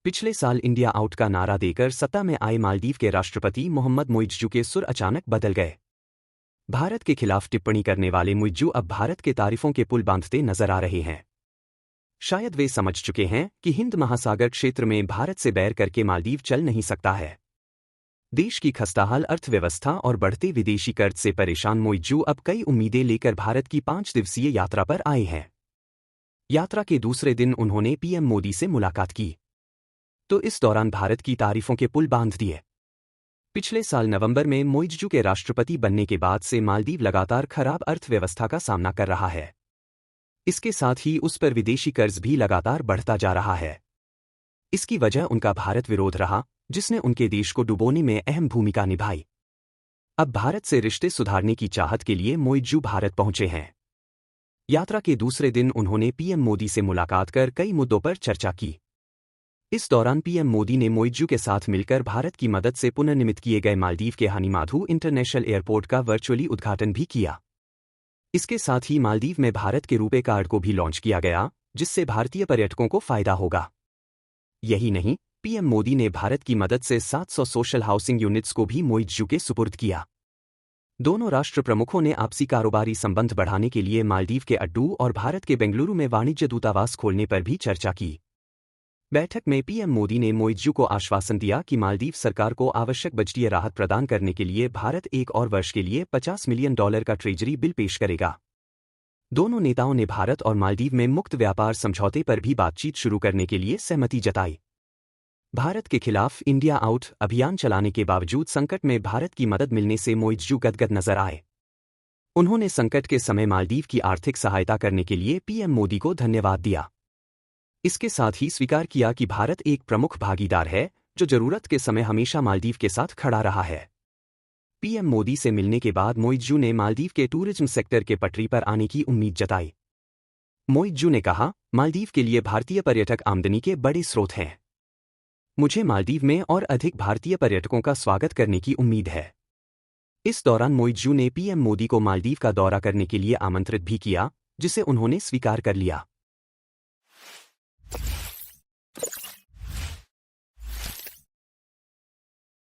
पिछले साल India out का नारा देकर सत्ता में आए मालदीव के राष्ट्रपति मोहम्मद मुइज़्ज़ू के सुर अचानक बदल गए। भारत के खिलाफ टिप्पणी करने वाले मुइज़्ज़ू अब भारत के तारीफों के पुल बांधते नजर आ रहे हैं। शायद वे समझ चुके हैं कि हिंद महासागर क्षेत्र में भारत से बैर करके मालदीव चल नहीं सकता है। देश की खस्ताहाल अर्थव्यवस्था और बढ़ते विदेशी कर्ज से परेशान मुइज़्ज़ू अब कई उम्मीदें लेकर भारत की 5 दिवसीय यात्रा पर आए हैं। यात्रा के दूसरे दिन उन्होंने पीएम मोदी से मुलाकात की, तो इस दौरान भारत की तारीफों के पुल बांध दिए। पिछले साल नवंबर में मुइज़्ज़ू के राष्ट्रपति बनने के बाद से मालदीव लगातार खराब अर्थव्यवस्था का सामना कर रहा है। इसके साथ ही उस पर विदेशी कर्ज भी लगातार बढ़ता जा रहा है। इसकी वजह उनका भारत विरोध रहा, जिसने उनके देश को डुबोने में अहम भूमिका निभाई। अब भारत से रिश्ते सुधारने की चाहत के लिए मुइज़्ज़ू भारत पहुंचे हैं। यात्रा के दूसरे दिन उन्होंने पीएम मोदी से मुलाकात कर कई मुद्दों पर चर्चा की। इस दौरान पीएम मोदी ने मुइज़्ज़ू के साथ मिलकर भारत की मदद से पुनर्निर्मित किए गए मालदीव के हनीमाधु इंटरनेशनल एयरपोर्ट का वर्चुअली उद्घाटन भी किया। इसके साथ ही मालदीव में भारत के रुपे कार्ड को भी लॉन्च किया गया, जिससे भारतीय पर्यटकों को फायदा होगा। यही नहीं, पीएम मोदी ने भारत की मदद से 700 सोशल हाउसिंग यूनिट्स को भी मुइज़्ज़ू के सुपुर्द किया। दोनों राष्ट्र प्रमुखों ने आपसी कारोबारी संबंध बढ़ाने के लिए मालदीव के अड्डू और भारत के बेंगलुरु में वाणिज्य दूतावास खोलने पर भी चर्चा की। बैठक में पीएम मोदी ने मुइज़्ज़ू को आश्वासन दिया कि मालदीव सरकार को आवश्यक बजटीय राहत प्रदान करने के लिए भारत एक और वर्ष के लिए $50 मिलियन का ट्रेजरी बिल पेश करेगा। दोनों नेताओं ने भारत और मालदीव में मुक्त व्यापार समझौते पर भी बातचीत शुरू करने के लिए सहमति जताई। भारत के खिलाफ इंडिया आउट अभियान चलाने के बावजूद संकट में भारत की मदद मिलने से मुइज़्ज़ू गदगद नजर आए। उन्होंने संकट के समय मालदीव की आर्थिक सहायता करने के लिए पीएम मोदी को धन्यवाद दिया। इसके साथ ही स्वीकार किया कि भारत एक प्रमुख भागीदार है, जो जरूरत के समय हमेशा मालदीव के साथ खड़ा रहा है। पीएम मोदी से मिलने के बाद मुइज़्ज़ू ने मालदीव के टूरिज्म सेक्टर के पटरी पर आने की उम्मीद जताई। मुइज़्ज़ू ने कहा, मालदीव के लिए भारतीय पर्यटक आमदनी के बड़े स्रोत हैं। मुझे मालदीव में और अधिक भारतीय पर्यटकों का स्वागत करने की उम्मीद है। इस दौरान मुइज़्ज़ू ने पीएम मोदी को मालदीव का दौरा करने के लिए आमंत्रित भी किया, जिसे उन्होंने स्वीकार कर लिया।